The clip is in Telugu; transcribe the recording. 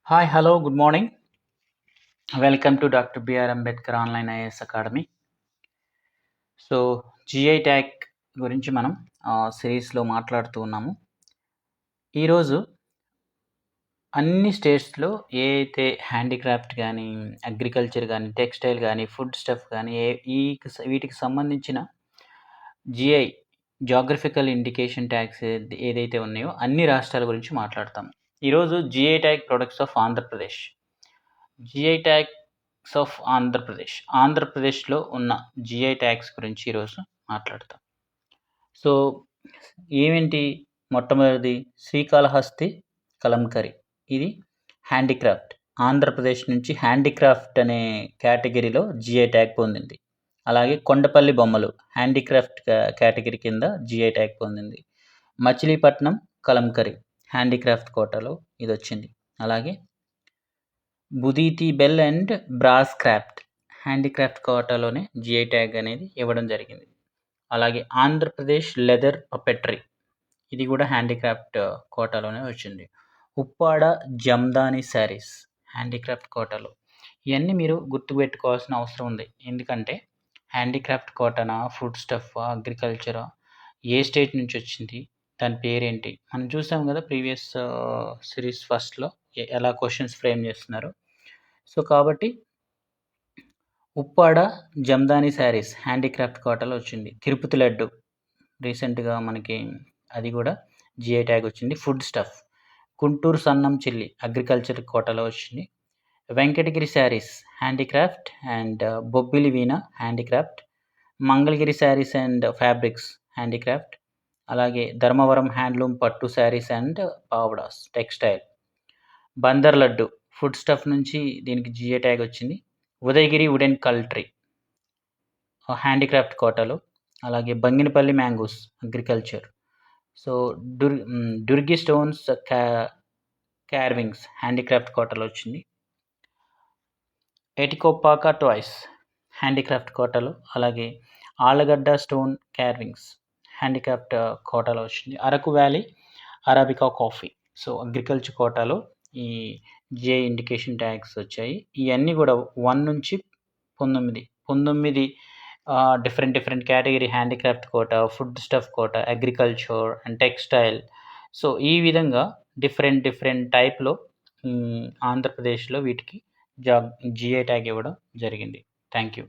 Hi, hello, good morning. Welcome to Dr. B.R. Ambedkar Online IAS Academy. So GI tag గురించి మనం సిరీస్లో మాట్లాడుతూ ఉన్నాము. ఈరోజు అన్ని స్టేట్స్లో ఏ అయితే హ్యాండీక్రాఫ్ట్ కానీ, అగ్రికల్చర్ కానీ, టెక్స్టైల్ కానీ, ఫుడ్ స్టఫ్ కానీ వీటికి సంబంధించిన జిఐ జాగ్రఫికల్ ఇండికేషన్ ట్యాగ్స్ ఏదైతే ఉన్నాయో అన్ని రాష్ట్రాల గురించి మాట్లాడతాం. ఈరోజు GI tag products of Andhra Pradesh. GI tags of Andhra Pradesh. ఆంధ్రప్రదేశ్లో ఉన్న జిఐ ట్యాగ్స్ గురించి ఈరోజు మాట్లాడతాం. సో ఏమేంటి? మొట్టమొదటిది శ్రీకాళహస్తి కలంకరీ. ఇది హ్యాండీక్రాఫ్ట్. ఆంధ్రప్రదేశ్ నుంచి హ్యాండీక్రాఫ్ట్ అనే కేటగిరీలో జిఐ ట్యాగ్ పొందింది. అలాగే కొండపల్లి బొమ్మలు హ్యాండీక్రాఫ్ట్ కేటగిరీ కింద జిఐ ట్యాగ్ పొందింది. మచిలీపట్నం కలంకరీ హ్యాండీక్రాఫ్ట్ కోటాలో ఇది వచ్చింది. అలాగే Budithi bell and brass craft handicraft కోటాలోనే జిఐ ట్యాగ్ అనేది ఇవ్వడం జరిగింది. అలాగే ఆంధ్రప్రదేశ్ లెదర్ పపెట్రీ, ఇది కూడా హ్యాండీక్రాఫ్ట్ కోటాలోనే వచ్చింది. ఉప్పాడ జమ్దాని శారీస్ హ్యాండీక్రాఫ్ట్ కోటాలో. ఇవన్నీ మీరు గుర్తుపెట్టుకోవాల్సిన అవసరం ఉంది. ఎందుకంటే హ్యాండీక్రాఫ్ట్ కోటానా, ఫుడ్ స్టఫ్, అగ్రికల్చరా, ఏ స్టేట్ నుంచి వచ్చింది, దాని పేరేంటి, మనం చూసాం కదా ప్రీవియస్ సిరీస్ ఫస్ట్లో ఎలా క్వశ్చన్స్ ఫ్రేమ్ చేస్తున్నారు. సో కాబట్టి ఉప్పాడ జమ్దాని శారీస్ హ్యాండీక్రాఫ్ట్ కోటాలో వచ్చింది. తిరుపతి లడ్డు రీసెంట్గా మనకి అది కూడా జిఐ ట్యాగ్ వచ్చింది. Food stuff Guntur Sannam chilli agriculture కోటాలో వచ్చింది. Venkatagiri saris handicraft and Bobbili veena handicraft. Mangalagiri saris and fabrics handicraft. అలాగే ధర్మవరం హ్యాండ్లూమ్ పట్టు శారీస్ అండ్ పావడాస్ textile. Bandar laddu food stuff నుంచి దీనికి జిఐ ట్యాగ్ వచ్చింది. ఉదయగిరి వుడెన్ కల్ట్రీ హ్యాండీక్రాఫ్ట్ కోటాలో. అలాగే Banganapalle mangoes agriculture. So Durgi stones carvings handicraft కోటాలో వచ్చింది. ఎటికోపాక టాయ్స్ హ్యాండీక్రాఫ్ట్ కోటాలో. అలాగే ఆళ్ళగడ్డ స్టోన్ క్యార్వింగ్స్ హ్యాండీక్రాఫ్ట్ కోటాలో వచ్చింది. Araku valley arabica coffee. So agriculture కోటాలో ఈ జిఐ ఇండికేషన్ ట్యాగ్స్ వచ్చాయి. ఇవన్నీ కూడా 1 నుంచి 19 different category handicraft quota, foodstuff quota, agriculture and textile. So ఈ విధంగా డిఫరెంట్ టైప్లో ఆంధ్రప్రదేశ్లో వీటికి జిఐ ట్యాగ్ ఇవ్వడం జరిగింది. Thank you.